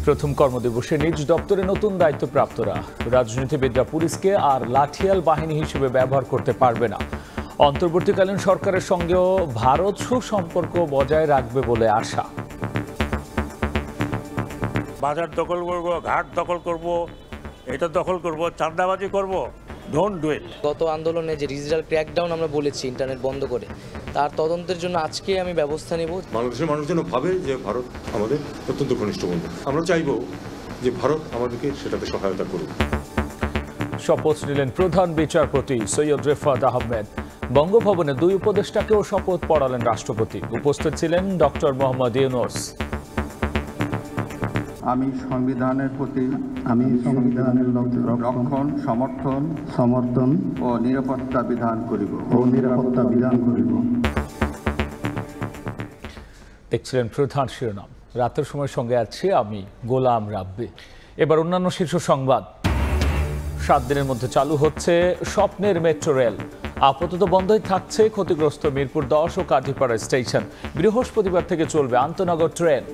প্রথম কর্মদিবসে নিজ দপ্তরে নতুন দায়িত্বপ্রাপ্তরা। রাজনীতিবিদরা পুলিশকে আর লাঠিয়াল বাহিনী হিসেবে ব্যবহার করতে পারবে না। অন্তর্বর্তীকালীন সরকারের সঙ্গেও ভারত সুসম্পর্ক বজায় রাখবে বলে আশা। বাজার দখল করব, ঘাট দখল করব, এটা দখল করব, চাঁদাবাজি করব, ডোন্ট ডু ইট। গত আন্দোলনে যে ডিজিটাল ক্র্যাকডাউন আমরা বলেছি ইন্টারনেট বন্ধ করে, তার তদন্তের জন্য আজকে আমি ব্যবস্থা নেব। বাংলাদেশের মানুষ যেন ভাবে যে ভারত আমাদের অত্যন্ত ঘনিষ্ঠ বন্ধু। আমরা চাইব যে ভারত আমাদেরকে সেটাতে সহায়তা করুক। শপথ নিলেন প্রধান বিচারপতি সৈয়দ রেফাত আহমেদ। বঙ্গভবনে দুই উপদেষ্টাকেও শপথ পড়ালেন রাষ্ট্রপতি। উপস্থিত ছিলেন ডক্টর মোহাম্মদ ইউনূস। আমি সংবিধানের প্রতি সংবিধানের রক্ষণ, সমর্থন ও নিরাপত্তা বিধান করিব। দেখছিলেন প্রধান শিরোনাম। রাতের সময় সঙ্গে আছি আমি গোলাম রাব্বি। এবার অন্যান্য শীর্ষ সংবাদ। 7 দিনের মধ্যে চালু হচ্ছে স্বপ্নের মেট্রো রেল। আপাতত বন্ধই থাকছে ক্ষতিগ্রস্ত মিরপুর 10 ও কাজীপাড়া স্টেশন। বৃহস্পতিবার থেকে চলবে আন্তনগর ট্রেন।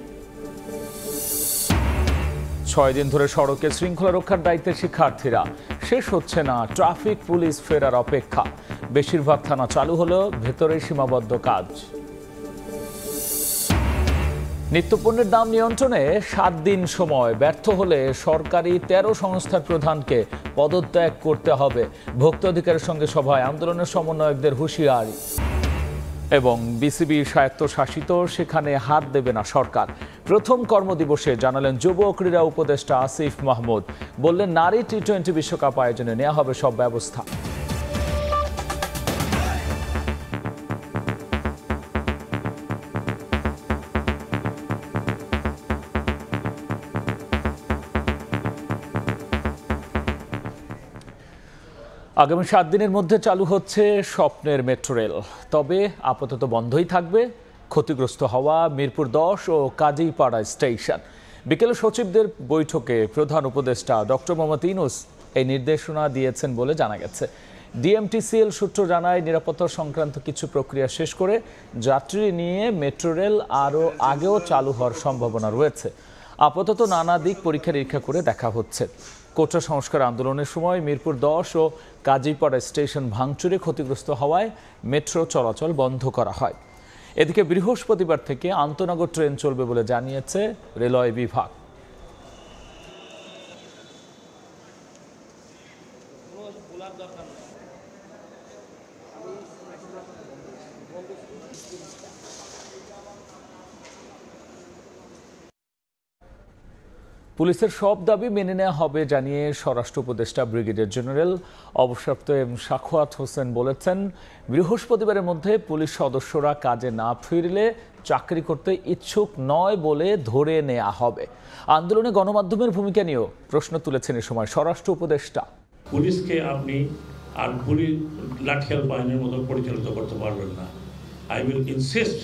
6 দিন ধরে সড়কে শৃঙ্খলা রক্ষার দায়িত্বে শিক্ষার্থীরা। শেষ হচ্ছে না ট্রাফিক পুলিশ ফেরার অপেক্ষা। বেশিরভাগ থানা চালু হলেও ভেতরে সীমাবদ্ধ কাজ। নিত্যপণ্যের দাম নিয়ন্ত্রণে 7 দিন সময়। ব্যর্থ হলে সরকারি 13 সংস্থার প্রধানকে পদত্যাগ করতে হবে। ভোক্তা অধিকারের সঙ্গে সভায় আন্দোলনের সমন্বয়কদের হুঁশিয়ারি। এবং বিসিবি স্বায়ত্তশাসিত, সেখানে হাত দেবে না সরকার। প্রথম কর্মদিবসে জানালেন যুব ক্রীড়া উপদেষ্টা আসিফ মাহমুদ। বললেন নারী টি-20 বিশ্বকাপ আয়োজনে নেওয়া হবে সব ব্যবস্থা। আগামী 7 দিনের মধ্যে চালু হচ্ছে স্বপ্নের মেট্রো রেল। তবে আপাতত বন্ধই থাকবে ক্ষতিগ্রস্ত হওয়া মিরপুর 10 ও কাজীপাড়া স্টেশন। বিকেলে সচিবদের বৈঠকে প্রধান উপদেষ্টা ডক্টর মোহাম্মদ ইউনূস এই নির্দেশনা দিয়েছেন বলে জানা গেছে। ডিএমটিসিএল সূত্র জানায়, নিরাপত্তা সংক্রান্ত কিছু প্রক্রিয়া শেষ করে যাত্রী নিয়ে মেট্রো রেল আরও আগেও চালু হওয়ার সম্ভাবনা রয়েছে। আপাতত নানা দিক পরীক্ষা নিরীক্ষা করে দেখা হচ্ছে। কোটা সংস্কার আন্দোলনের সময় মিরপুর 10 ও কাজীপাড়া স্টেশন ভাঙচুরে ক্ষতিগ্রস্ত হওয়ায় মেট্রো চলাচল বন্ধ করা হয়। এদিকে বৃহস্পতিবার থেকে আন্তনগর ট্রেন চলবে বলে জানিয়েছে রেলওয়ে বিভাগ। পুলিশের সব দাবি মেনে নেওয়া হবে জানিয়ে স্বরাষ্ট্র উপদেষ্টা ব্রিগেডিয়ার জেনারেল অবসরপ্রাপ্ত এম সাখাওয়াত হোসেন বলেছেন, বৃহস্পতিবারের মধ্যে পুলিশ সদস্যরা কাজে না ফিরলে চাকরি করতে ইচ্ছুক নয় বলে ধরে নেওয়া হবে। আন্দোলনে গণমাধ্যমের ভূমিকা নিয়েও প্রশ্ন তুলেছেন এ সময় স্বরাষ্ট্র উপদেষ্টা। পুলিশকে আপনি আর পুলিশ লাঠিয়াল বাহিনীর মতো পরিচালিত করতে পারবেন না। I will insist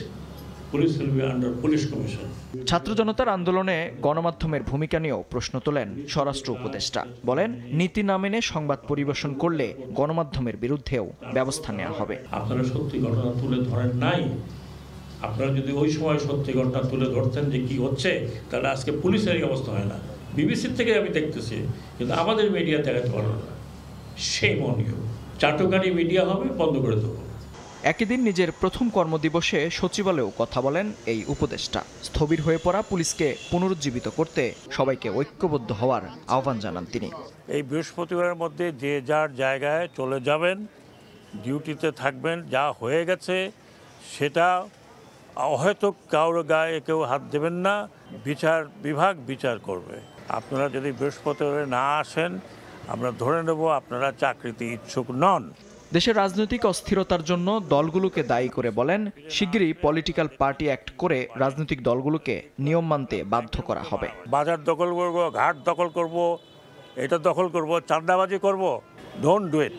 police will be under police commission. ছাত্র জনতার আন্দোলনে গণমাধ্যমের ভূমিকা নিয়েও প্রশ্ন তোলেন স্বরাষ্ট্র উপদেষ্টা। বলেন, নীতি না মেনে সংবাদ পরিবেশন করলে গণমাধ্যমের বিরুদ্ধেও ব্যবস্থা নেওয়া হবে। আপনারা সত্যি ঘটনা তুলে ধরেন নাই। আপনারা যদি ওই সময় সত্যি ঘটনা তুলে ধরতেন যে কি হচ্ছে, তাহলে আজকে পুলিশের এই অবস্থা হয় না। বিবিসির থেকে আমি দেখতেছি, কিন্তু আমাদের মিডিয়া দেখাতে পারলো না। সেই মনীয় চাটুকারি মিডিয়া হবে, বন্ধ করে দেবো। একই দিন নিজের প্রথম কর্মদিবসে সচিবালয়েও কথা বলেন এই উপদেষ্টা। স্থবির হয়ে পড়া পুলিশকে পুনরুজ্জীবিত করতে সবাইকে ঐক্যবদ্ধ হওয়ার আহ্বান জানান তিনি। এই বৃহস্পতিবারের মধ্যে যে যার জায়গায় চলে যাবেন, ডিউটিতে থাকবেন। যা হয়ে গেছে সেটা হয়তো কারোর গায়ে কেউ হাত দেবেন না, বিচার বিভাগ বিচার করবে। আপনারা যদি বৃহস্পতিবারে না আসেন, আমরা ধরে নেব আপনারা চাকরিতে ইচ্ছুক নন। দেশের রাজনৈতিক অস্থিরতার জন্য দলগুলোকে দায়ী করে বলেন, শিগগিরই পলিটিক্যাল পার্টি অ্যাক্ট করে রাজনৈতিক দলগুলোকে নিয়ম মানতে বাধ্য করা হবে। বাজার দখল করব, ঘাট দখল করব, এটা দখল করব, চাঁদাবাজি করব, ডোন্ট ডু ইট।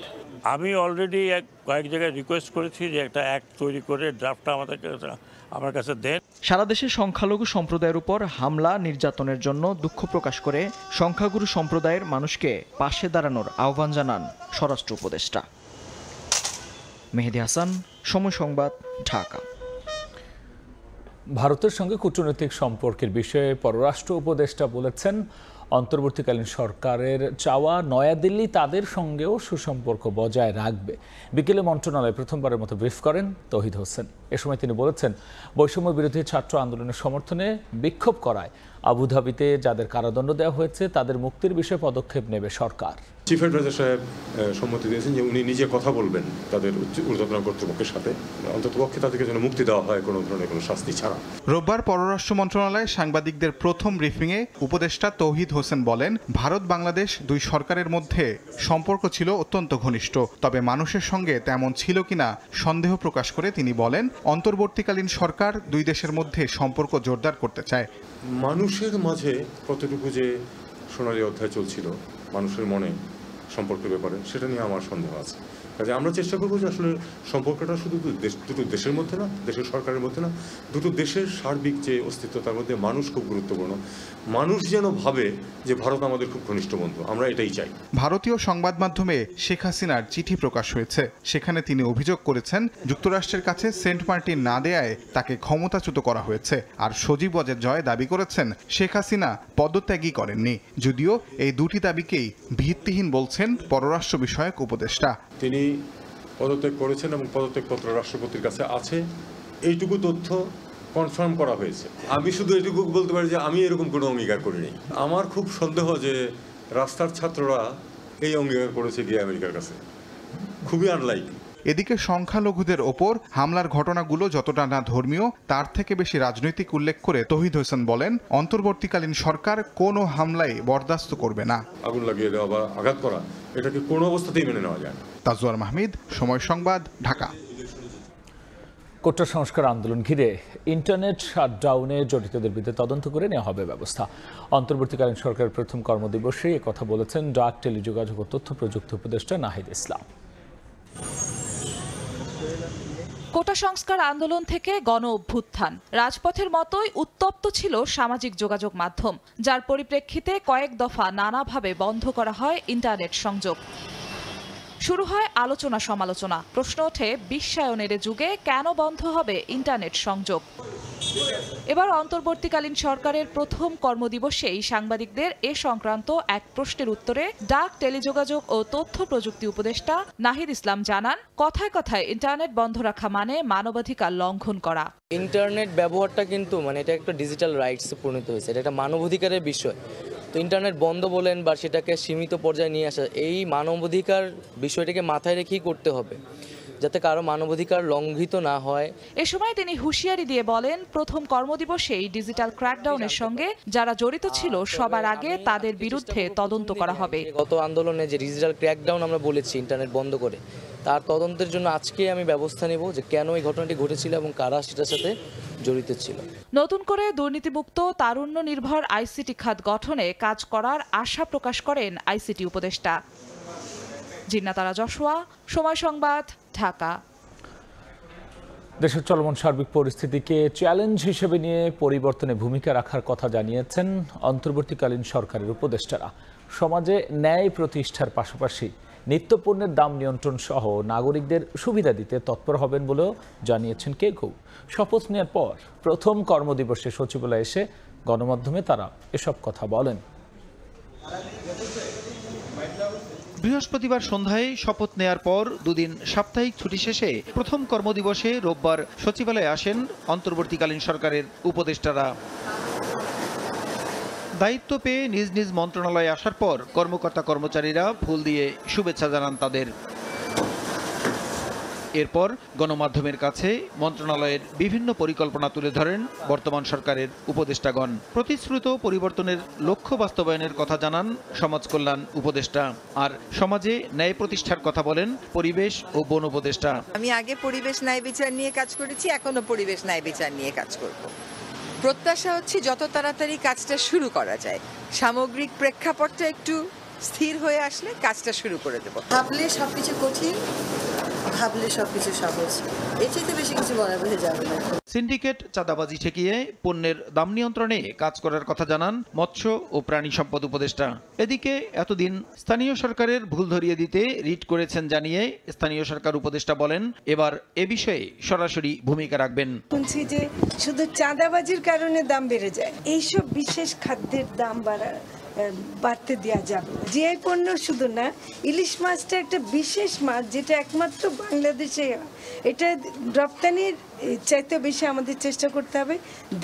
আমি অলরেডি কয়েক জায়গায় রিকোয়েস্ট করেছি যে একটা অ্যাক্ট তৈরি করে ড্রাফটটা আমার কাছে দেন। সারা দেশে সংখ্যালঘু সম্প্রদায়ের উপর হামলা নির্যাতনের জন্য দুঃখ প্রকাশ করে সংখ্যাগুরু সম্প্রদায়ের মানুষকে পাশে দাঁড়ানোর আহ্বান জানান স্বরাষ্ট্র উপদেষ্টা। মেহেদী হাসান, সময় সংবাদ, ঢাকা। ভারতের সঙ্গে কূটনৈতিক সম্পর্কের বিষয়ে পররাষ্ট্র উপদেষ্টা বলেছেন, অন্তর্বর্তীকালীন সরকারের চাওয়া নয়াদিল্লি তাদের সঙ্গেও সুসম্পর্ক বজায় রাখবে। বিকেলে মন্ত্রণালয়ে প্রথমবারের মতো ব্রিফ করেন তৌহিদ হোসেন। এ সময় তিনি বলেছেন, বৈষম্য বিরোধী ছাত্র আন্দোলনের সমর্থনে বিক্ষোভ করায় আবুধাবিতে যাদের কারাদণ্ড দেওয়া হয়েছে তাদের মুক্তির বিষয়ে পদক্ষেপ নেবে সরকার। চিফ অ্যাডভাইজার সাহেব সম্মতি দিয়েছেন যে উনি নিজে কথা বলবেন তাদের ঊর্ধ্বতন কর্তৃপক্ষের সাথে, অন্ততপক্ষে তাদেরকে যেন মুক্তি দেওয়া হয় কোনো ধরনের কোনো শাস্তি ছাড়া। রোববার পররাষ্ট্র মন্ত্রণালয়ে সাংবাদিকদের প্রথম ব্রিফিংয়ে উপদেষ্টা তৌহিদ হোসেন বলেন, ভারত বাংলাদেশ দুই সরকারের মধ্যে সম্পর্ক ছিল অত্যন্ত ঘনিষ্ঠ, তবে মানুষের সঙ্গে তেমন ছিল কিনা সন্দেহ প্রকাশ করে তিনি বলেন, অন্তর্বর্তীকালীন সরকার দুই দেশের মধ্যে সম্পর্ক জোরদার করতে চায়। মানুষের মাঝে কতটুকু যে সোনালী অধ্যায় চলছিল মানুষের মনে সম্পর্কের ব্যাপারে, সেটা নিয়ে আমার সন্দেহ আছে। কাজে আমরা চেষ্টা করবো যে আসলে সম্পর্কটা শুধু দুটো দেশের মধ্যে না, দেশের সরকারের মধ্যে না, দুটো দেশের সার্বিক যে অস্তিত্ব তার মধ্যে মানুষ খুব গুরুত্বপূর্ণ। মানুষ যেন ভাবে যে ভারত আমাদের খুব ঘনিষ্ঠ বন্ধু, আমরা এটাই চাই। ভারতীয় সংবাদ মাধ্যমে শেখ হাসিনার চিঠি প্রকাশ হয়েছে। সেখানে তিনি অভিযোগ করেছেন, যুক্তরাষ্ট্রের কাছে সেন্ট মার্টিন না দেয়ায় তাকে ক্ষমতাচ্যুত করা হয়েছে। আর সজীব ওয়াজেদ জয় দাবি করেছেন, শেখ হাসিনা পদত্যাগই করেননি। যদিও এই দুটি দাবিকেই ভিত্তিহীন বলছেন পররাষ্ট্র বিষয়ক উপদেষ্টা। তিনি পদত্যাগ করেছেন এবং পদত্যাগপত্র রাষ্ট্রপতির কাছে আছে, এইটুকু তথ্য কনফার্ম করা হয়েছে। আমি শুধু এটুকু বলতে পারি যে আমি এরকম কোনো অঙ্গীকার করিনি। আমার খুব সন্দেহ যে রাস্তার ছাত্ররা এই অঙ্গীকার করেছে গিয়ে আমেরিকার কাছে, খুবই আনলাইকলি। এদিকে সংখ্যালঘুদের ওপর হামলার ঘটনাগুলো যতটা না ধর্মীয় তার থেকে বেশি রাজনৈতিক উল্লেখ করে তৌহিদ হোসেন বলেন, অন্তর্বর্তীকালীন সরকার কোনো হামলায় বরদাস্ত করবে না। আগুন লাগিয়ে দেওয়া বা আঘাত করা, এটাকে কোনো অবস্থাতেই মেনে নেওয়া যায় না। তাজওয়ার মাহমিদ, সময় সংবাদ, ঢাকা। কোটা সংস্কার আন্দোলন ঘিরে ইন্টারনেট শাটডাউনে জড়িতদের বিরুদ্ধে তদন্ত করে নেওয়া হবে ব্যবস্থা। অন্তর্বর্তীকালীন সরকারের প্রথম কর্মদিবসে কথা বলেছেন ডাক, টেলিযোগাযোগ ও তথ্য প্রযুক্তি উপদেষ্টা নাহিদ ইসলাম। কোটা সংস্কার আন্দোলন থেকে গণ অভ্যুত্থান, রাজপথের মতোই উত্তপ্ত ছিল সামাজিক যোগাযোগ মাধ্যম, যার পরিপ্রেক্ষিতে কয়েক দফা নানাভাবে বন্ধ করা হয় ইন্টারনেট সংযোগ। শুরু হয় আলোচনা সমালোচনা, প্রশ্ন ওঠে বিশ্বায়নের যুগে কেন বন্ধ হবে ইন্টারনেট সংযোগ। এবার অন্তর্বর্তীকালীন সরকারের প্রথম কর্মদিবসেই সাংবাদিকদের এ সংক্রান্ত এক প্রশ্নের উত্তরে ডাক, টেলিযোগাযোগ ও তথ্য প্রযুক্তি উপদেষ্টা নাহিদ ইসলাম জানান, কথায় কথায় ইন্টারনেট বন্ধ রাখা মানে মানবাধিকার লঙ্ঘন করা। ইন্টারনেট ব্যবহারটা কিন্তু এটা একটা ডিজিটাল রাইটসে পরিণত হয়েছে, এটা একটা মানবাধিকারের বিষয়। তো ইন্টারনেট বন্ধ বলেন বা সেটাকে সীমিত পর্যায়ে নিয়ে আসা, এই মানবাধিকার বিষয়টাকে মাথায় রেখেই করতে হবে, যাতে কারো মানবাধিকার লঙ্ঘিত না হয়। এ সময় তিনি হুঁশিয়ারি দিয়ে বলেন, প্রথম কর্মদিবসেই ডিজিটাল ক্র্যাকডাউনের সঙ্গে যারা জড়িত ছিল সবার আগে তাদের বিরুদ্ধে তদন্ত করা হবে। গত আন্দোলনে যে ডিজিটাল ক্র্যাকডাউন আমরা বলেছি ইন্টারনেট বন্ধ করে, তার তদন্তের জন্য আজকে আমি ব্যবস্থা নেব যে কেন এই ঘটনাটি ঘটেছিল এবং কারা সেটার সাথে জড়িত ছিল। নতুন করে দুর্নীতিমুক্ত তারুণ্য নির্ভর আইসিটি খাত গঠনে কাজ করার আশা প্রকাশ করেন আইসিটি উপদেষ্টা। জিন্নাতারা জশোয়া, সময় সংবাদ, ঢাকা। দেশের চলমান সার্বিক পরিস্থিতিকে চ্যালেঞ্জ হিসেবে নিয়ে পরিবর্তনে ভূমিকা রাখার কথা জানিয়েছেন অন্তর্বর্তীকালীন সরকারের উপদেষ্টারা। সমাজে ন্যায় প্রতিষ্ঠার পাশাপাশি নিত্যপণ্যের দাম নিয়ন্ত্রণ সহ নাগরিকদের সুবিধা দিতে তৎপর হবেন বলেও জানিয়েছেন কেউ। শপথ নেওয়ার পর প্রথম কর্মদিবসে সচিবালয়ে এসে গণমাধ্যমে তারা এসব কথা বলেন। বৃহস্পতিবার সন্ধ্যায় শপথ নেয়ার পর দুদিন সাপ্তাহিক ছুটি শেষে প্রথম কর্মদিবসে রোববার সচিবালয়ে আসেন অন্তর্বর্তীকালীন সরকারের উপদেষ্টারা। দায়িত্ব পেয়ে নিজ নিজ মন্ত্রণালয়ে আসার পর কর্মকর্তা কর্মচারীরা ফুল দিয়ে শুভেচ্ছা জানান তাদের। এরপর গণমাধ্যমের কাছে মন্ত্রণালয়ের বিভিন্ন পরিকল্পনা তুলে ধরেন বর্তমান সরকারের উপদেষ্টাগণ। প্রতিশ্রুত পরিবর্তনের লক্ষ্য বাস্তবায়নের কথা জানান সমাজ কল্যাণ উপদেষ্টা, আর সমাজে ন্যায় প্রতিষ্ঠার কথা বলেন পরিবেশ ও বন উপদেষ্টা। আমি আগে পরিবেশ ন্যায় বিচার নিয়ে কাজ করেছি, এখনো পরিবেশ ন্যায় বিচার নিয়ে কাজ করব। প্রত্যাশা হচ্ছে যত তাড়াতাড়ি কাজটা শুরু করা যায়, সামগ্রিক প্রেক্ষাপটটা একটু স্থির হয়ে আসলে কাজটা শুরু করে দেব। ভাবলে সবকিছু কঠিন, ভাবলে সবকিছু সহজ, এর চাইতে বেশি কিছু বলা বোঝা যাবে না। সিন্ডিকেট চাঁদাবাজি ঠেকিয়ে পণ্যের দাম নিয়ন্ত্রণে কাজ করার কথা জানান মৎস্য ও প্রাণী সম্পদ উপদেষ্টা। এদিকে এতদিন স্থানীয় সরকারের ভুল ধরিয়ে দিতে রিট করেছেন জানিয়ে স্থানীয় সরকার উপদেষ্টা বলেন এবার এ বিষয়ে সরাসরি ভূমিকা রাখবেন। শুনছি যে শুধু চাঁদাবাজির কারণে দাম বেড়ে যায়, এইসব বিশেষ খাদ্যের দাম বাড়তে দেওয়া যাবে। জিআই পণ্য শুধু না, ইলিশ মাছটা একটা বিশেষ মাছ যেটা একমাত্র বাংলাদেশে, এটা রপ্তানির চাইতে বেশি আমাদের চেষ্টা করতে হবে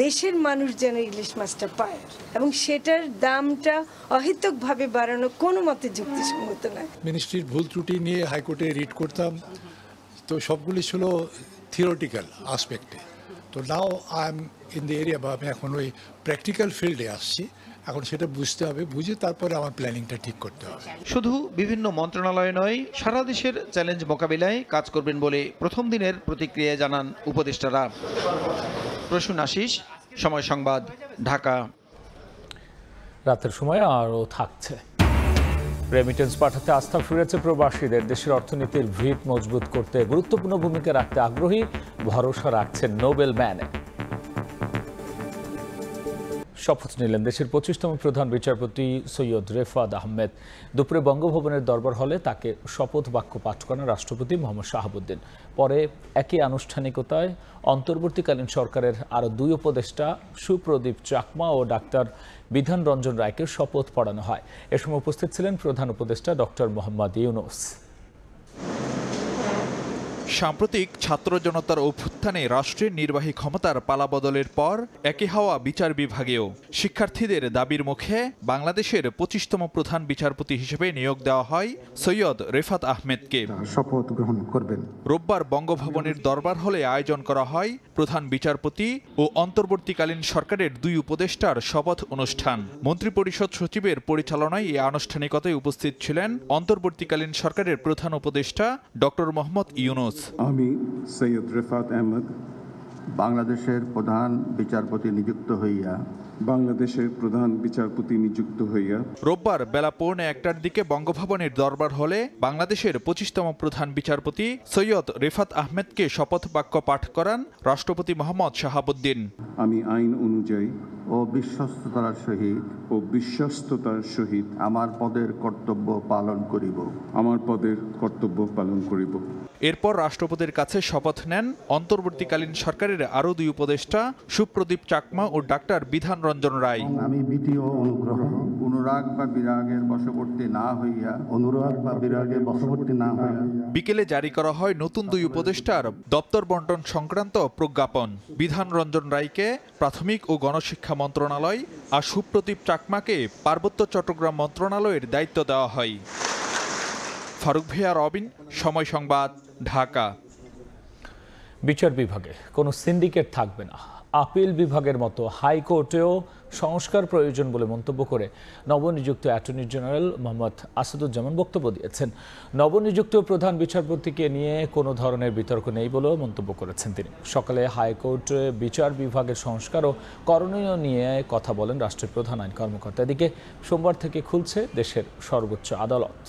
দেশের মানুষ যেন ইলিশ মাছটা পায়, এবং সেটার দামটা অহেতুকভাবে বাড়ানো কোনো মতে যুক্তিসঙ্গত নয়। মিনিস্ট্রির ভুল ত্রুটি নিয়ে হাইকোর্টে রিট করতাম, তো সবগুলি ছিল থিওরিটিক্যাল আসপেক্টে। তো now I am in the area, বা আমি এখন ওই প্র্যাকটিক্যাল ফিল্ডে আসছি, এখন সেটা বুঝতে হবে, বুঝে তারপরে আমার প্ল্যানিংটা ঠিক করতে হবে। শুধু বিভিন্ন মন্ত্রণালয় নয়, সারা দেশের চ্যালেঞ্জ মোকাবিলায় কাজ করবেন বলে প্রথম দিনের প্রতিক্রিয়া জানান উপদেষ্টারা। প্রসূন আশিস, সময় সংবাদ, ঢাকা। রাতের সময় আরও থাকছে। রেমিটেন্স পাঠাতে আস্থা ফিরেছে প্রবাসীদের। দেশের অর্থনীতির ভিত মজবুত করতে গুরুত্বপূর্ণ ভূমিকা রাখতে আগ্রহী, ভরসা রাখছেন নোবেল ম্যানে। শপথ নিলেন দেশের 25তম প্রধান বিচারপতি সৈয়দ রেফাত আহমেদ। দুপুরে বঙ্গভবনের দরবার হলে তাকে শপথ বাক্য পাঠ করেন রাষ্ট্রপতি মোহাম্মদ শাহাবুদ্দিন। পরে একই আনুষ্ঠানিকতায় অন্তর্বর্তীকালীন সরকারের আরও 2 উপদেষ্টা সুপ্রদীপ চাকমা ও ডাক্তার বিধান রঞ্জন রায়কে শপথ পড়ানো হয়। এ সময় উপস্থিত ছিলেন প্রধান উপদেষ্টা ডক্টর মোহাম্মদ ইউনূস। সাম্প্রতিক ছাত্র জনতার অভ্যুত্থানে রাষ্ট্রের নির্বাহী ক্ষমতার পালাবদলের পর একই হাওয়া বিচার বিভাগেও। শিক্ষার্থীদের দাবির মুখে বাংলাদেশের 25তম প্রধান বিচারপতি হিসেবে নিয়োগ দেওয়া হয় সৈয়দ রেফাত আহমেদকে। শপথ গ্রহণ করবেন। রোববার বঙ্গভবনের দরবার হলে আয়োজন করা হয় প্রধান বিচারপতি ও অন্তর্বর্তীকালীন সরকারের 2 উপদেষ্টার শপথ অনুষ্ঠান। মন্ত্রিপরিষদ সচিবের পরিচালনায় এই আনুষ্ঠানিকতায় উপস্থিত ছিলেন অন্তর্বর্তীকালীন সরকারের প্রধান উপদেষ্টা ডক্টর মোহাম্মদ ইউনূস। আমি সৈয়দ রেফাত আহমেদ বাংলাদেশের প্রধান বিচারপতি নিযুক্ত হইয়া রোববার বেলা 1:15টার দিকে বঙ্গভবনের দরবার হলে বাংলাদেশের 25তম প্রধান বিচারপতি সৈয়দ রেফাত আহমেদকে শপথ বাক্য পাঠ করান রাষ্ট্রপতি মোহাম্মদ শাহাবুদ্দিন। আমি আইন অনুযায়ী ও বিশ্বস্ততার সহিত আমার পদের কর্তব্য পালন করিব। এরপর রাষ্ট্রপতির কাছে শপথ নেন অন্তর্বর্তীকালীন সরকারের আরও 2 উপদেষ্টা সুপ্রদীপ চাকমা ও ডাক্তার বিধান রঞ্জন রায়। আমি ভীতি ও অনুরাগ বা বিরাগের বশবর্তী না হইয়া বিকেলে জারি করা হয় নতুন 2 উপদেষ্টার দপ্তর বন্টন সংক্রান্ত প্রজ্ঞাপন। বিধান রঞ্জন রায়কে প্রাথমিক ও গণশিক্ষা মন্ত্রণালয় আর সুপ্রদীপ চাকমাকে পার্বত্য চট্টগ্রাম মন্ত্রণালয়ের দায়িত্ব দেওয়া হয়। ফারুক ভিয়া, রবিন, সময় সংবাদ, ঢাকা। বিচার বিভাগে কোনো সিন্ডিকেট থাকবে না। আপিল বিভাগের মতো হাইকোর্টেও সংস্কার প্রয়োজন বলে মন্তব্য করে নবনিযুক্ত অ্যাটর্নি জেনারেল মোহাম্মদ আসাদুজ্জামান বক্তব্য দিয়েছেন। নবনিযুক্ত প্রধান বিচারপতিকে নিয়ে কোনো ধরনের বিতর্ক নেই বলেও মন্তব্য করেছেন তিনি। সকালে হাইকোর্টে বিচার বিভাগের সংস্কার ও করণীয় নিয়ে কথা বলেন রাষ্ট্রের প্রধান আইন কর্মকর্তা। এদিকে সোমবার থেকে খুলছে দেশের সর্বোচ্চ আদালত।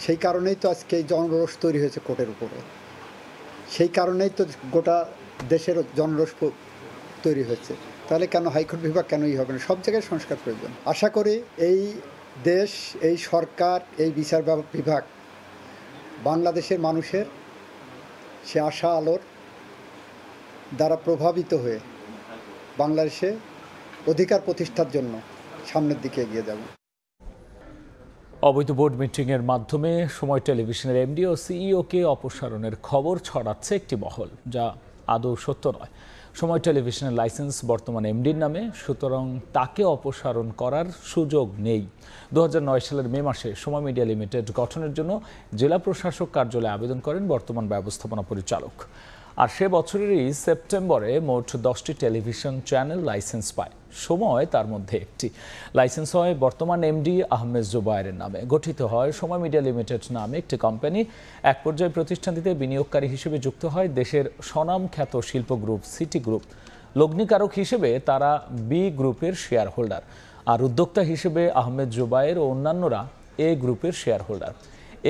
সেই কারণেই তো আজকে এই জনরোষ তৈরি হয়েছে কোর্টের উপরে, সেই কারণেই তো গোটা দেশের জনরোষ তৈরি হয়েছে। তাহলে কেন হাইকোর্ট বিভাগ কেনই হবে না? সব জায়গায় সংস্কার প্রয়োজন। আশা করি এই দেশ, এই সরকার, এই বিচার বিভাগ বাংলাদেশের মানুষের সে আশা আলোর দ্বারা প্রভাবিত হয়ে বাংলাদেশে অধিকার প্রতিষ্ঠার জন্য সামনের দিকে এগিয়ে যাব। অবৈধ বোর্ড মিটিংয়ের মাধ্যমে সময় টেলিভিশনের এমডি ও সিইওকে অপসারণের খবর ছড়াচ্ছে একটি মহল, যা আদৌ সত্য নয়। সময় টেলিভিশনের লাইসেন্স বর্তমান এমডির নামে, সুতরাং তাকে অপসারণ করার সুযোগ নেই। 2009 সালের মে মাসে সময় মিডিয়া লিমিটেড গঠনের জন্য জেলা প্রশাসক কার্যালয়ে আবেদন করেন বর্তমান ব্যবস্থাপনা পরিচালক। আর সে বছরেরই সেপ্টেম্বরে মোট 10টি টেলিভিশন চ্যানেল লাইসেন্স পায়। সময় তার মধ্যে একটি। লাইসেন্স হয় বর্তমান এমডি আহমেদ জুবায়েরের নামে। গঠিত হয় সময় মিডিয়া লিমিটেড নামে একটি কোম্পানি। এক পর্যায়ে প্রতিষ্ঠানটিতে বিনিয়োগকারী হিসেবে যুক্ত হয় দেশের স্বনামখ্যাত শিল্প গ্রুপ সিটি গ্রুপ। লগ্নিকারক হিসেবে তারা বি গ্রুপের শেয়ার হোল্ডার, আর উদ্যোক্তা হিসেবে আহমেদ জুবায়ের ও অন্যান্যরা এ গ্রুপের শেয়ার হোল্ডার।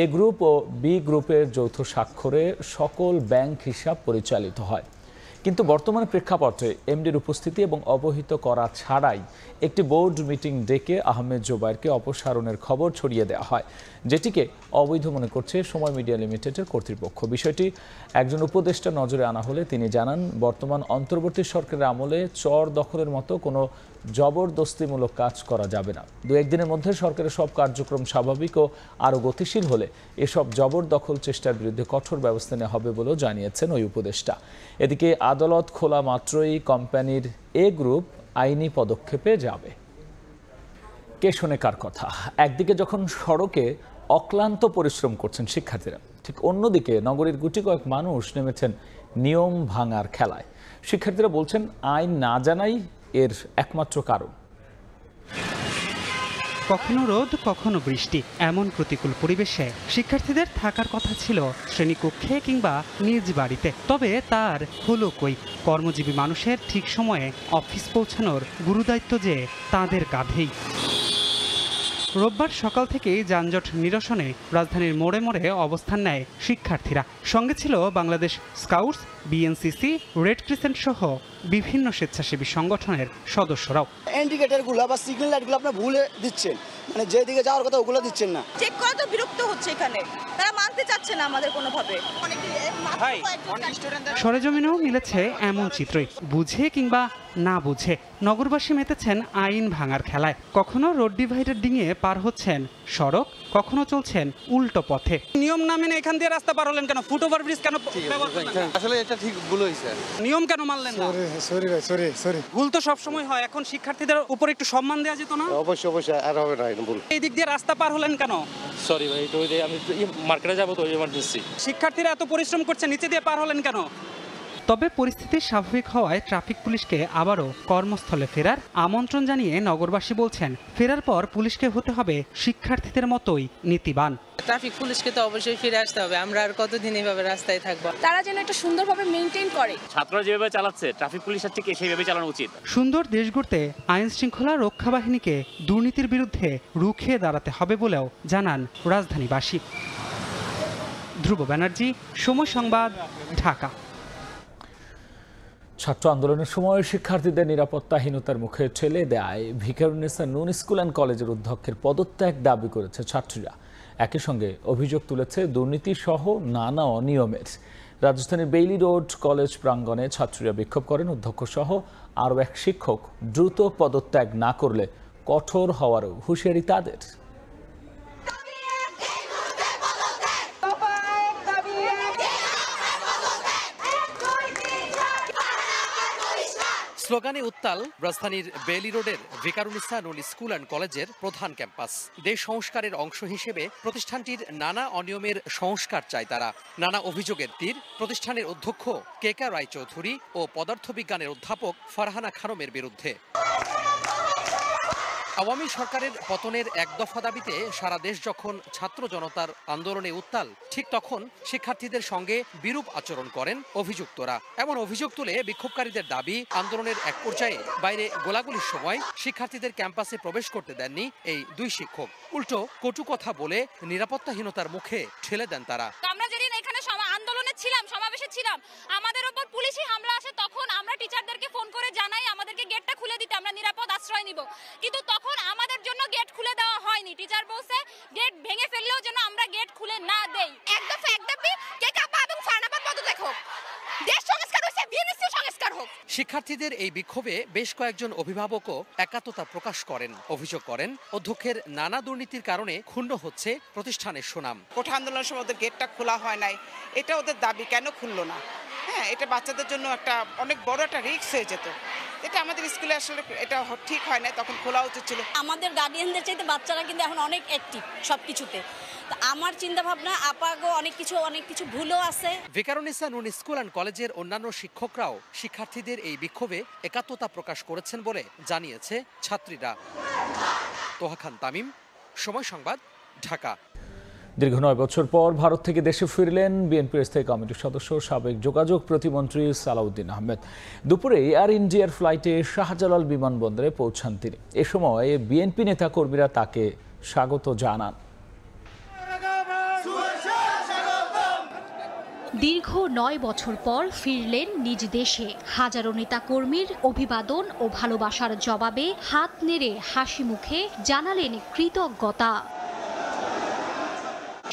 এ গ্রুপ ও বি গ্রুপের যৌথ স্বাক্ষরে সকল ব্যাংক হিসাব পরিচালিত হয়। কিন্তু বর্তমানে প্রেক্ষাপটে এমডির উপস্থিতি এবং অবহিত করা ছাড়াই একটি বোর্ড মিটিং ডেকে আহমেদ জোবায়েরকে অপসারণের খবর ছড়িয়ে দেওয়া হয়, যেটিকে অবৈধ মনে করছে সময় মিডিয়া লিমিটেডের কর্তৃপক্ষ। বিষয়টি একজন উপদেষ্টা নজরে আনা হলে তিনি জানান, বর্তমান অন্তর্বর্তী সরকারের আমলে চর দখলের মতো কোনো জবরদস্তিমূলক কাজ করা যাবে না। দু একদিনের মধ্যে সরকারের সব কার্যক্রম স্বাভাবিক ও আরও গতিশীল হলে এসব জবরদখল চেষ্টার বিরুদ্ধে কঠোর ব্যবস্থা নেওয়া হবে বলেও জানিয়েছেন ওই উপদেষ্টা। এদিকে আদালত খোলা মাত্রই কোম্পানির এ গ্রুপ আইনি পদক্ষেপে যাবে। কে শোনে কার কথা? একদিকে যখন সড়কে অক্লান্ত পরিশ্রম করছেন শিক্ষার্থীরা, ঠিক অন্যদিকে নগরীর গুটি কয়েক মানুষ নেমেছেন নিয়ম ভাঙার খেলায়। শিক্ষার্থীরা বলছেন, আইন না জানাই এর একমাত্র কারণ। কখনো রোদ, কখনো বৃষ্টি, এমন প্রতিকূল পরিবেশে শিক্ষার্থীদের থাকার কথা ছিল শ্রেণীকক্ষে কিংবা নিজ বাড়িতে। তবে তার হলো কই? কর্মজীবী মানুষের ঠিক সময়ে অফিস পৌঁছানোর গুরুদায়িত্ব যে তাদের কাঁধেই। রোববার সকাল থেকেই যানজট নিরসনে রাজধানীর মোড়ে মোড়ে অবস্থান নেয় শিক্ষার্থীরা। সঙ্গে ছিল Bangladesh scouts, BNCC, red crescent সহ বিভিন্ন স্বেচ্ছাসেবী সংগঠনের সদস্যরাও। ইন্ডিকেটরগুলো বা সিগন্যাল লাইটগুলো আপনারা ভুলে দিচ্ছেন, মানে যেদিকে যাওয়ার কথা ওগুলো দিচ্ছেন না। চেক করা তো বিরক্ত হচ্ছে, এখানে তারা মানতে চাচ্ছে না আমাদের কোনোভাবে। সরেজমিনেও মিলেছে এমন চিত্রই। বুঝে কিংবা না বুঝে নগরবাসী মেতেছেন আইন ভাঙার খেলায়। কখনো রোড ডিভাইডার ডিঙিয়ে পার হচ্ছেন সড়ক, কখনো চলছেন উল্টো পথে। নিয়ম না মেনে এখান দিয়ে রাস্তা পার হলেন কেন? ফুট ওভার ব্রিজ কেন ব্যবহার করলেন? আসলে এটা ঠিক ভুল হয়েছে। নিয়ম কেন মানলেন না? সরি। ভুল তো সব সময় হয়, এখন শিক্ষার্থীদের উপর একটু সম্মান দেওয়া যেত না? অবশ্যই আর হবে না ভুল। এই দিক দিয়ে রাস্তা পার হলেন কেন? সরি ভাই, তো আমি মার্কেটে যাবো তো ইমার্জেন্সি। শিক্ষার্থীরা এত পরিশ্রম করছে, নিচে দিয়ে পার হলেন কেন? তবে পরিস্থিতি স্বাভাবিক হওয়ায় ট্রাফিক পুলিশকে আবারও কর্মস্থলে ফেরার আমন্ত্রণ জানিয়ে নগরবাসী বলছেন, ফেরার পর পুলিশকে হতে হবে শিক্ষার্থীদের মতোই নীতিবান। ট্রাফিক পুলিশকে তো অবশ্যই ফিরে আসতে হবে, আমরা আর কতদিন এইভাবে রাস্তায় থাকবো? তারা যেন একটা সুন্দরভাবে মেনটেন করে। ছাত্ররা যেভাবে চালাচ্ছে, ট্রাফিক পুলিশের ঠিক সেইভাবে চালানো উচিত। সুন্দর দেশ গড়তে আইন শৃঙ্খলা রক্ষা বাহিনীকে দুর্নীতির বিরুদ্ধে রুখে দাঁড়াতে হবে বলেও জানান রাজধানীবাসী। ধ্রুব ব্যানার্জি, সময় সংবাদ, ঢাকা। ছাত্র আন্দোলনের সময় শিক্ষার্থীদের নিরাপত্তাহীনতার মুখে ঠেলে দেয় ভিকারুন্নেসা নূন স্কুল অ্যান্ড কলেজের অধ্যক্ষের পদত্যাগ দাবি করেছে ছাত্রীরা। একই সঙ্গে অভিযোগ তুলেছে দুর্নীতি সহ নানা অনিয়মের। রাজধানীর বেইলি রোড কলেজ প্রাঙ্গণে ছাত্রীরা বিক্ষোভ করেন। অধ্যক্ষ সহ আরও এক শিক্ষক দ্রুত পদত্যাগ না করলে কঠোর হওয়ারও হুঁশিয়ারি তাদের। স্লোগানে উত্তাল রাজধানীর বেইলি রোডের ভিকারুন্নেসা নূন স্কুল অ্যান্ড কলেজের প্রধান ক্যাম্পাস। দেশ সংস্কারের অংশ হিসেবে প্রতিষ্ঠানটির নানা অনিয়মের সংস্কার চায় তারা। নানা অভিযোগের তীর প্রতিষ্ঠানের অধ্যক্ষ কেকা রায়চৌধুরী ও পদার্থবিজ্ঞানের অধ্যাপক ফারহানা খানমের বিরুদ্ধে। আওয়ামী সরকারের পতনের এক দফা দাবিতে সারা দেশ যখন ছাত্র জনতার আন্দোলনে উত্তাল, ঠিক তখন শিক্ষার্থীদের সঙ্গে বিরূপ আচরণ করেন অভিযুক্তরা। এমন অভিযোগ তুলে বিক্ষোভকারীদের দাবি, আন্দোলনের এক পর্যায়ে বাইরে গোলাগুলির সময় শিক্ষার্থীদের ক্যাম্পাসে প্রবেশ করতে দেননি এই দুই শিক্ষক। উল্টো কটু কথা বলে নিরাপত্তাহীনতার মুখে ঠেলে দেন তারা। আমরা যেদিন এখানে আন্দোলনে ছিলাম, সমাবেশে ছিলাম, আমাদের উপর পুলিশি হামলা আসে, তখন আমরা টিচারদেরকে ফোন করে জানাই আমাদেরকে গেটটা খুলে দিতে, আমরা নিরাপদ আশ্রয় নিব। কিন্তু তখন আমাদের জন্য গেট খুলে দেওয়া হয়নি। টিচার বলছে গেট ভেঙে ফেললেও যেন আমরা গেট খুলে না দেই। এক দফা এক দাবি, কেকাপা এবং ফারনাপা পদত্যাগ হোক। দেশ সংস্কার হইছে, বিএনসি সংস্কার হোক। শিক্ষার্থীদের এই বিক্ষোভে বেশ কয়েকজন অভিভাবকও একাত্মতা প্রকাশ করেন। অভিযোগ করেন, অধ্যক্ষের নানা দুর্নীতির কারণে ক্ষুণ্ণ হচ্ছে প্রতিষ্ঠানের সুনাম। কোঠা আন্দোলনের সময় ওদের গেটটা খোলা হয় নাই, এটা ওদের দাবি, কেন খুললো না? হ্যাঁ, এটা বাচ্চাদের জন্য একটা অনেক বড় একটা রিস্ক হয়ে যেত। এটা আমাদের স্কুলে আসলে এটা ঠিক হয় না, তখন খোলা উচিত ছিল। আমাদের গার্ডিয়ানদের চাইতে বাচ্চারা কিন্তু এখন অনেক অ্যাক্টিভ সবকিছুতে। আমার চিন্তা ভাবনা আপাগো অনেক কিছু ভুলও আছে। ভিকারুন্নেসা নূন স্কুল অ্যান্ড কলেজের অন্যান্য শিক্ষকরাও শিক্ষার্থীদের এই বিক্ষোভে একাত্মতা প্রকাশ করেছেন বলে জানিয়েছে ছাত্রীরা। তোহা খান তামিম, সময় সংবাদ, ঢাকা। দীর্ঘ 9 বছর পর ভারত থেকে দেশে ফিরলেন বিএনপির স্থায়ী কমিটির সদস্য সাবেক যোগাযোগ প্রতিমন্ত্রী সালাউদ্দিন আহমেদ। দুপুরে এয়ার ইন্ডিয়ার ফ্লাইটে শাহজালাল বিমানবন্দরে পৌঁছান তিনি। এ সময় বিএনপি নেতাকর্মীরা তাকে স্বাগত জানান। দীর্ঘ 9 বছর পর ফিরলেন নিজ দেশে। হাজারো নেতাকর্মীর অভিবাদন ও ভালোবাসার জবাবে হাত নেড়ে হাসি মুখে জানালেন কৃতজ্ঞতা।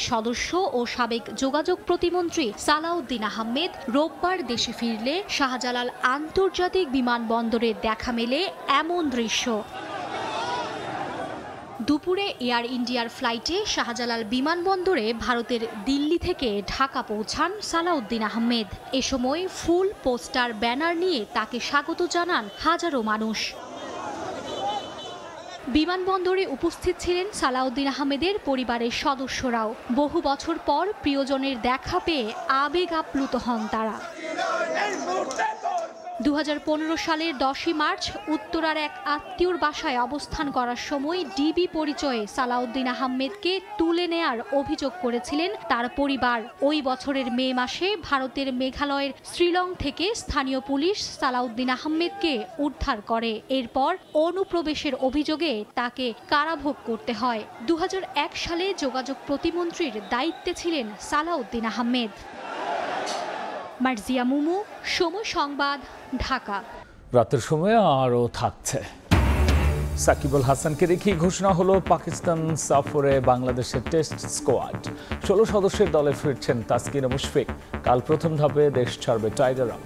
সদস্য ও সাবেক যোগাযোগ প্রতিমন্ত্রী সালাউদ্দিন আহমেদ রোববার দেশে ফিরলে শাহজালাল আন্তর্জাতিক বিমানবন্দরে দেখা মেলে এমন দৃশ্য। দুপুরে এয়ার ইন্ডিয়ার ফ্লাইটে শাহজালাল বিমানবন্দরে ভারতের দিল্লি থেকে ঢাকা পৌঁছান সালাউদ্দিন আহমেদ। এ সময় ফুল, পোস্টার, ব্যানার নিয়ে তাকে স্বাগত জানান হাজারো মানুষ। বিমানবন্দরে উপস্থিত ছিলেন সালাউদ্দিন আহমেদের পরিবারের সদস্যরাও। বহু বছর পর প্রিয়জনের দেখা পেয়ে আবেগ আপ্লুত হন তারা। 2015 সালের 10ই মার্চ উত্তরার এক আত্মীয়র বাসায় অবস্থান করার সময় ডিবি পরিচয়ে সালাউদ্দিন আহমেদকে তুলে নেয়ার অভিযোগ করেছিলেন তার পরিবার। ওই বছরের মে মাসে ভারতের মেঘালয়ের শ্রীলং থেকে স্থানীয় পুলিশ সালাউদ্দিন আহমেদকে উদ্ধার করে। এরপর অনুপ্রবেশের অভিযোগে তাকে কারাভোগ করতে হয়। 2001 সালে যোগাযোগ প্রতিমন্ত্রীর দায়িত্বে ছিলেন সালাউদ্দিন আহমেদ। মার্জিয়া মুমু, সময় সংবাদ, ঢাকা। রাতের সময় আরও থাকছে। সাকিব আল হাসানকে রেখে ঘোষণা হলো পাকিস্তান সফরে বাংলাদেশের টেস্ট স্কোয়াড। 16 সদস্যের দলে ফিরছেন তাসকিন ও মুশফিক। কাল প্রথম ধাপে দেশ ছাড়বে টাইগাররা।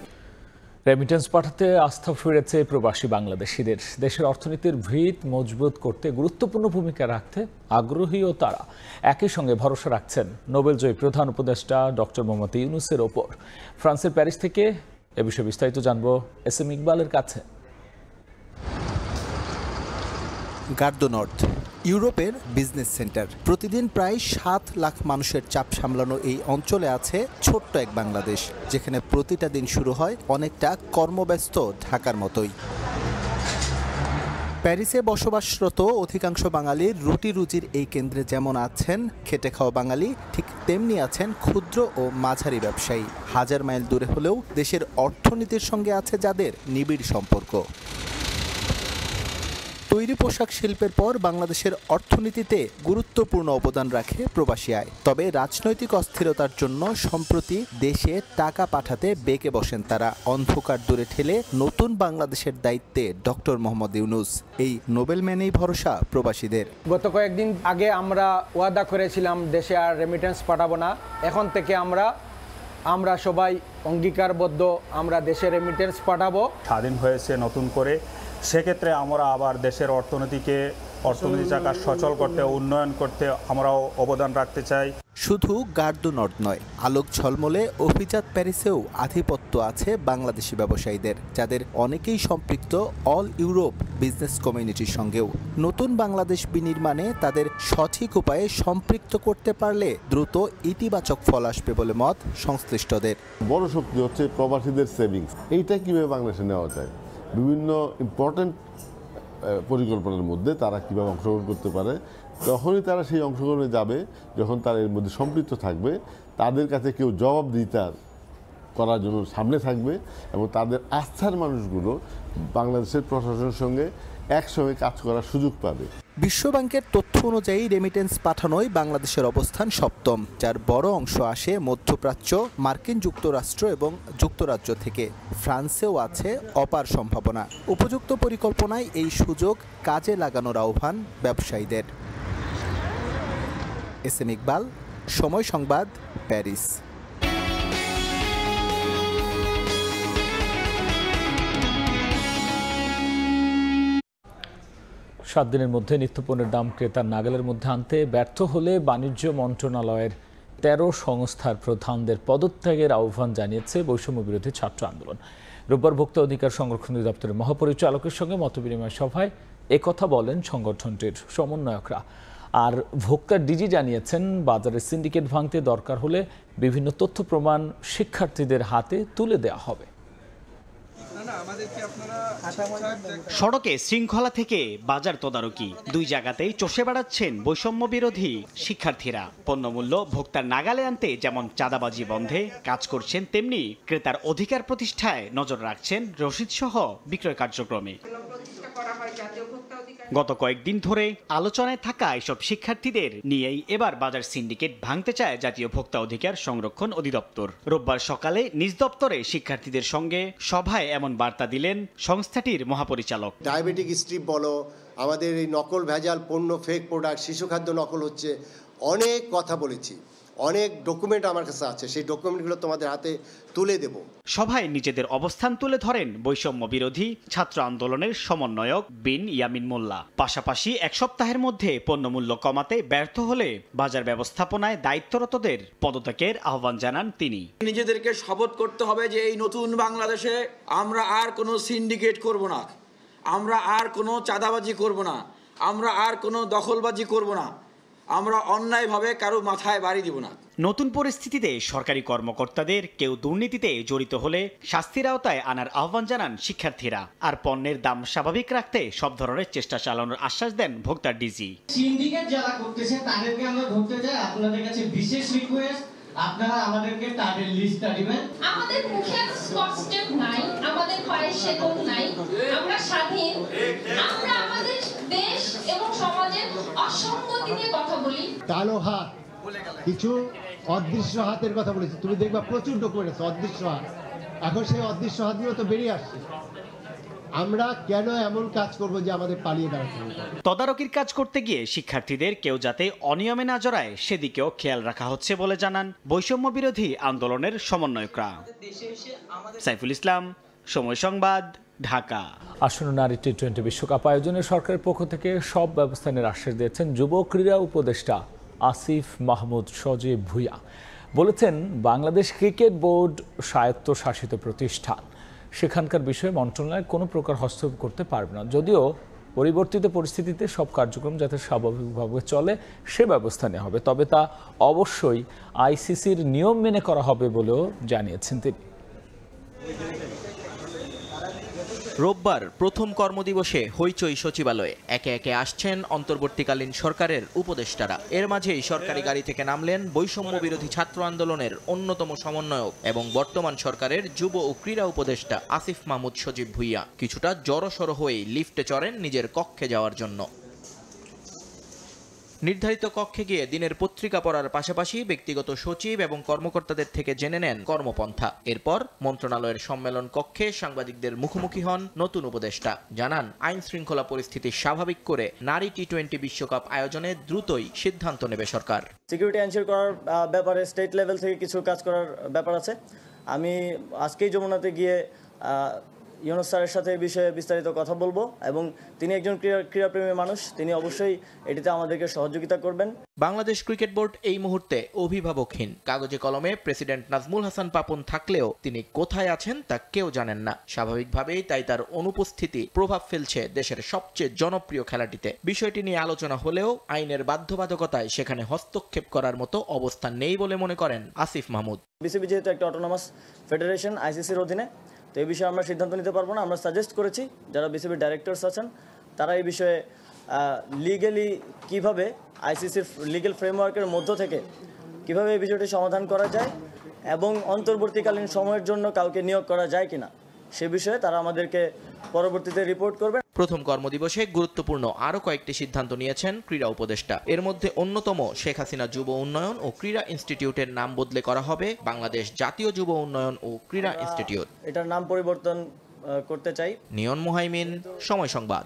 রেমিটেন্স পাঠাতে আস্থা ফিরেছে প্রবাসী বাংলাদেশিদের। দেশের অর্থনীতির ভিত মজবুত করতে গুরুত্বপূর্ণ ভূমিকা রাখতে আগ্রহীও তারা। একই সঙ্গে ভরসা রাখছেন নোবেলজয়ী প্রধান উপদেষ্টা ডক্টর মোহাম্মদ ইউনূসের ওপর। ফ্রান্সের প্যারিস থেকে এ বিষয়ে বিস্তারিত জানবো এস.এম. ইকবালের কাছে। গার্দো নর্থ ইউরোপের বিজনেস সেন্টার। প্রতিদিন প্রায় 7 লাখ মানুষের চাপ সামলানো এই অঞ্চলে আছে ছোট্ট এক বাংলাদেশ, যেখানে প্রতিটা দিন শুরু হয় অনেকটা কর্মব্যস্ত ঢাকার মতোই। প্যারিসে বসবাসরত অধিকাংশ বাঙালির রুটি রুজির এই কেন্দ্রে যেমন আছেন খেটে খাওয়া বাঙালি, ঠিক তেমনি আছেন ক্ষুদ্র ও মাঝারি ব্যবসায়ী। হাজার মাইল দূরে হলেও দেশের অর্থনীতির সঙ্গে আছে যাদের নিবিড় সম্পর্ক। তৈরি পোশাক শিল্পের পর বাংলাদেশের অর্থনীতিতে গুরুত্বপূর্ণ অবদান রাখে প্রবাসী আয়। তবে রাজনৈতিক অস্থিরতার জন্য সম্প্রতি দেশে টাকা পাঠাতে বেঁকে বসেন তারা। অন্ধকার দূরে ঠেলে নতুন বাংলাদেশের দায়িত্বে ডক্টর মোহাম্মদ ইউনূস। এই নোবেল ম্যানেই ভরসা প্রবাসীদের। গত কয়েকদিন আগে আমরা ওয়াদা করেছিলাম দেশে আর রেমিটেন্স পাঠাবো না। এখন থেকে আমরা সবাই অঙ্গীকারবদ্ধ, আমরা দেশে রেমিটেন্স পাঠাবো। স্বাধীন হয়েছে নতুন করে, সেক্ষেত্রে আমরা আবার দেশের অর্থনীতিটাকে সচল করতে, উন্নয়ন করতে আমরাও অবদান রাখতে চাই। শুধু গার্দো নর্থ নয়, আলোক ঝলমলে অভিজাত প্যারিসেও আধিপত্য আছে বাংলাদেশি ব্যবসায়ীদের, যাদের অনেকেই সম্পৃক্ত অল ইউরোপ বিজনেস কমিউনিটির সঙ্গেও। নতুন বাংলাদেশ বিনির্মাণে তাদের সঠিক উপায়ে সম্পৃক্ত করতে পারলে দ্রুত ইতিবাচক ফল আসবে বলে মত সংশ্লিষ্টদের। বড় শক্তি হচ্ছে প্রবাসীদের সেভিংস। এইটা কিভাবে বাংলাদেশে নেওয়া যায়, বিভিন্ন ইম্পর্টেন্ট পরিকল্পনার মধ্যে তারা কীভাবে অংশগ্রহণ করতে পারে, তখনই তারা সেই অংশগ্রহণে যাবে যখন তারা এর মধ্যে সম্পৃক্ত থাকবে। তাদের কাছে কেউ জবাবদিহিতা করার জন্য সামনে থাকবে এবং তাদের আস্থার মানুষগুলো বাংলাদেশের প্রশাসনের সঙ্গে একসঙ্গে কাজ করার সুযোগ পাবে। বিশ্বব্যাংকের তথ্য অনুযায়ী রেমিটেন্স পাঠানোয় বাংলাদেশের অবস্থান 7ম, যার বড় অংশ আসে মধ্যপ্রাচ্য, মার্কিন যুক্তরাষ্ট্র এবং যুক্তরাজ্য থেকে। ফ্রান্সেও আছে অপার সম্ভাবনা। উপযুক্ত পরিকল্পনায় এই সুযোগ কাজে লাগানোর আহ্বান ব্যবসায়ীদের। এস.এম. ইকবাল, সময় সংবাদ, প্যারিস। 7 দিনের মধ্যে নিত্যপণ্যের দাম ক্রেতার নাগালের মধ্যে আনতে ব্যর্থ হলে বাণিজ্য মন্ত্রণালয়ের 13 সংস্থার প্রধানদের পদত্যাগের আহ্বান জানিয়েছে বৈষম্য বিরোধী ছাত্র আন্দোলন। রোববার ভোক্তা অধিকার সংরক্ষণ দপ্তরের মহাপরিচালকের সঙ্গে মতবিনিময় সভায় একথা বলেন সংগঠনটির সমন্বয়করা। আর ভোক্তার ডিজি জানিয়েছেন, বাজারে সিন্ডিকেট ভাঙতে দরকার হলে বিভিন্ন তথ্য প্রমাণ শিক্ষার্থীদের হাতে তুলে দেওয়া হবে। সড়কে শৃঙ্খলা থেকে বাজার তদারকি, দুই জায়গাতেই চষে বেড়াচ্ছেন বৈষম্য বিরোধী শিক্ষার্থীরা। পণ্যমূল্য ভোক্তার নাগালে আনতে যেমন চাঁদাবাজি বন্ধে কাজ করছেন, তেমনি ক্রেতার অধিকার প্রতিষ্ঠায় নজর রাখছেন রসিদ সহ বিক্রয় কার্যক্রমে। গত কয়েকদিন ধরে আলোচনায় থাকা এসব শিক্ষার্থীদের নিয়েই এবার বাজার সিন্ডিকেট ভাঙতে চায় জাতীয় ভোক্তা অধিকার সংরক্ষণ অধিদপ্তর। রোববার সকালে নিজ দপ্তরে শিক্ষার্থীদের সঙ্গে সভায় এমন বার্তা দিলেন সংস্থাটির মহাপরিচালক। ডায়াবেটিক স্ট্রিপ বলো, আমাদের এই নকল ভেজাল পণ্য, ফেক প্রোডাক্ট, শিশু খাদ্য নকল হচ্ছে, অনেক কথা বলেছি, অনেক ডকুমেন্ট আমার কাছে আছে, সেই ডকুমেন্টগুলো তোমাদের হাতে তুলে দেব। সভায় নিজেদের অবস্থান তুলে ধরেন বৈষম্য বিরোধী ছাত্র আন্দোলনের সমন্বয়ক বিন ইয়ামিন মোল্লা। পাশাপাশি এক সপ্তাহের মধ্যে পণ্যমূল্য কমাতে ব্যর্থ হলে বাজার ব্যবস্থাপনায় দায়িত্বরতদের পদত্যাগের আহ্বান জানান তিনি। নিজেদেরকে শপথ করতে হবে যে এই নতুন বাংলাদেশে আমরা আর কোনো সিন্ডিকেট করব না, আমরা আর কোনো চাঁদাবাজি করব না, আমরা আর কোনো দখলবাজি করব না, আমরা অন্যায়ভাবে কারো মাথায় বাড়ি দিব না। নতুন পরিস্থিতিতে সরকারি কর্মকর্তাদের কেউ দুর্নীতিতে জড়িত হলে শাস্তির আওতায় আনার আহ্বান জানান শিক্ষার্থীরা। আর পণ্যের দাম স্বাভাবিক রাখতে সব ধরনের চেষ্টা চালানোর আশ্বাস দেন ভোক্তার ডিজি। সিন্ডিকেট যারা করতেছে তাদেরকে আমরা ধরতে চাই, আপনাদের কাছে বিশেষ রিকোয়েস্ট, আপনারা আমাদেরকে তাদের লিস্টটা দিবেন। আমাদের মুখে স্কট স্টেপ নাই, আমাদের পায়ে শেকল নাই, আমরা স্বাধীন, আমরা আমাদের দেশ এবং সমাজের অসঙ্গতি নিয়ে কথা বলি। কালো হাত, কিছু অদৃশ্য হাতের কথা বলেছি, তুমি দেখবা প্রচুর ডকুমেন্ট আছে অদৃশ্য হাত, এখন সেই অদৃশ্য হাতগুলো তো বেরিয়ে আসছে। আমরা কেন এমন কাজ করব যে আমাদের পালিয়ে বেড়াতে হবে? তদারকির কাজ করতে গিয়ে শিক্ষার্থীদের কেউ যাতে অনিয়মে না জড়ায় সেদিকেও খেয়াল রাখা হচ্ছে বলে জানান বৈষম্য বিরোধী আন্দোলনের সমন্বয়করা। সাইফুল ইসলাম, সময় সংবাদ, ঢাকা। আসন্ন নারী টি-20 বিশ্বকাপ আয়োজনে সরকারের পক্ষ থেকে সব ব্যবস্থা নেওয়ার আশ্বাস দিয়েছেন যুব ক্রীড়া উপদেষ্টা আসিফ মাহমুদ সজীব ভুঁইয়া। বলেছেন, বাংলাদেশ ক্রিকেট বোর্ড স্বায়ত্তশাসিত প্রতিষ্ঠান, সেখানকার বিষয়ে মন্ত্রণালয় কোনো প্রকার হস্তক্ষেপ করতে পারবে না। যদিও পরিবর্তিত পরিস্থিতিতে সব কার্যক্রম যাতে স্বাভাবিকভাবে চলে সে ব্যবস্থা নেওয়া হবে, তবে তা অবশ্যই আইসিসির নিয়ম মেনে করা হবে বলেও জানিয়েছেন তিনি। রোববার প্রথম কর্মদিবসে হইচই সচিবালয়ে একে একে আসছেন অন্তর্বর্তীকালীন সরকারের উপদেষ্টারা। এর মাঝেই সরকারি গাড়ি থেকে নামলেন বৈষম্য বিরোধী ছাত্র আন্দোলনের অন্যতম সমন্বয়ক এবং বর্তমান সরকারের যুব ও ক্রীড়া উপদেষ্টা আসিফ মাহমুদ সজীব ভুঁইয়া। কিছুটা জড়সড় হয়েই লিফটে চড়েন নিজের কক্ষে যাওয়ার জন্য। নির্ধারিত কক্ষে গিয়ে দিনের পত্রিকা পড়ার পাশাপাশি ব্যক্তিগত সচিব এবং কর্মকর্তাদের থেকে জেনে নেন কর্মপন্থা। এরপর মন্ত্রণালয়ের সম্মেলন কক্ষে সাংবাদিকদের মুখোমুখি হন নতুন উপদেষ্টা। জানান, আইন শৃঙ্খলা পরিস্থিতি স্বাভাবিক করে নারী টি-20 বিশ্বকাপ আয়োজনে দ্রুতই সিদ্ধান্ত নেবে সরকার। সিকিউরিটি এনশিওর করার ব্যাপারে স্টেট লেভেল থেকে কিছু কাজ করার ব্যাপার আছে। আমি আজকেই যমুনাতে গিয়ে ইউনুস স্যারের সাথে এই বিষয়ে বিস্তারিত কথা বলবো এবং তিনি একজন ক্রীড়াপ্রেমী মানুষ, তিনি অবশ্যই এটিতে আমাদেরকে সহযোগিতা করবেন। বাংলাদেশ ক্রিকেট বোর্ড এই মুহূর্তে অভিভাবকহীন। কাগজে কলমে প্রেসিডেন্ট নাজমুল হাসান পাপন থাকলেও তিনি কোথায় আছেন তা কেউ জানেন না। স্বাভাবিকভাবেই তাই তার অনুপস্থিতি প্রভাব ফেলছে দেশের সবচেয়ে জনপ্রিয় খেলাটিতে। বিষয়টি নিয়ে আলোচনা হলেও আইনের বাধ্যবাধকতায় সেখানে হস্তক্ষেপ করার মতো অবস্থান নেই বলে মনে করেন আসিফ মাহমুদ। বিসিবি যেহেতু একটা অটোনমাস ফেডারেশন আইসিসির অধীনে, তো এই বিষয়ে আমরা সিদ্ধান্ত নিতে পারবো না। আমরা সাজেস্ট করেছি যারা বিসিবির ডাইরেক্টরস আছেন তারা এই বিষয়ে লিগ্যালি কিভাবে আইসিসির লিগ্যাল ফ্রেমওয়ার্কের মধ্য থেকে কিভাবে এই বিষয়টি সমাধান করা যায় এবং অন্তর্বর্তীকালীন সময়ের জন্য কাউকে নিয়োগ করা যায় কিনা সে বিষয়ে তারা আমাদেরকে পরবর্তীতে রিপোর্ট করবেন। প্রথম কর্মদিবসে গুরুত্বপূর্ণ আরও কয়েকটি সিদ্ধান্ত নিয়েছেন ক্রীড়া উপদেষ্টা। এর মধ্যে অন্যতম, শেখ হাসিনা যুব উন্নয়ন ও ক্রীড়া ইনস্টিটিউটের নাম বদলে করা হবে বাংলাদেশ জাতীয় যুব উন্নয়ন ও ক্রীড়া ইনস্টিটিউট। এটার নাম পরিবর্তন করতে চাই। নিয়ন মুহাইমিন, সময় সংবাদ।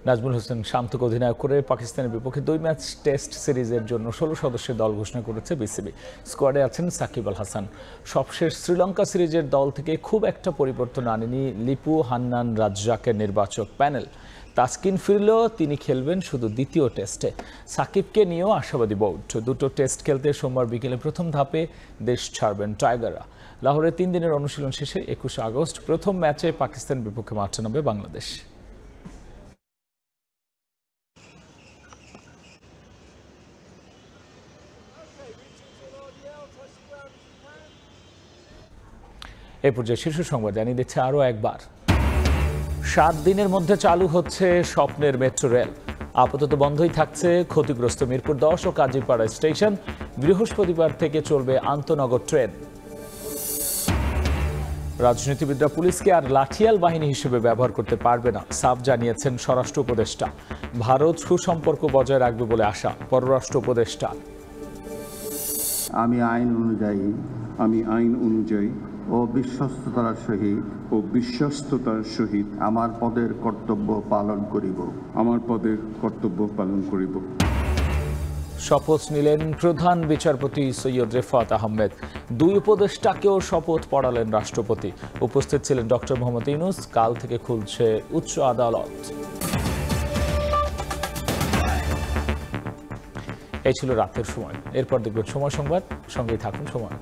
নাজমুল হোসেন শান্তকে অধিনায়ক করে পাকিস্তানের বিপক্ষে 2 ম্যাচ টেস্ট সিরিজের জন্য 16 সদস্যের দল ঘোষণা করেছে বিসিবি। স্কোয়াডে আছেন সাকিব আল হাসান। সবশেষ শ্রীলঙ্কা সিরিজের দল থেকে খুব একটা পরিবর্তন আনেনি লিপু হান্নান রাজ্জাকের নির্বাচক প্যানেল। তাসকিন ফিরলেও তিনি খেলবেন শুধু দ্বিতীয় টেস্টে। সাকিবকে নিয়েও আশাবাদী বোর্ড। 2টো টেস্ট খেলতে সোমবার বিকেলে প্রথম ধাপে দেশ ছাড়বেন টাইগাররা। লাহোরে 3 দিনের অনুশীলন শেষে 21 আগস্ট প্রথম ম্যাচে পাকিস্তান বিপক্ষে মাঠে নামবে বাংলাদেশ। এই পর্যায়ে শীর্ষ সংবাদ জানিয়ে দিচ্ছে আরও একবার। 7 দিনের মধ্যে চালু হচ্ছে স্বপ্নের মেট্রো রেল। আপাতত বন্ধই থাকছে ক্ষতিগ্রস্ত মিরপুর 10 ও কাজীপাড়া স্টেশন। বৃহস্পতিবার থেকে চলবে আন্তনগর ট্রেন। রাজনীতিবিদরা পুলিশকে আর লাঠিয়াল বাহিনী হিসেবে ব্যবহার করতে পারবে না, সাফ জানিয়েছেন স্বরাষ্ট্র উপদেষ্টা। ভারত সুসম্পর্ক বজায় রাখবে বলে আশা পররাষ্ট্র উপদেষ্টা। আমি আইন অনুযায়ী ও বিশ্বস্ততার সহিত আমার পদের কর্তব্য পালন করিব। শপথ নিলেন প্রধান বিচারপতি সৈয়দ রেফাত আহমেদ। দুই উপদেষ্টাকেও শপথ পড়ালেন রাষ্ট্রপতি। উপস্থিত ছিলেন ডক্টর মোহাম্মদ ইউনূস। কাল থেকে খুলছে উচ্চ আদালত। এই ছিল রাতের সময়। এরপর দেখবেন সময় সংবাদ। সঙ্গেই থাকুন সময়।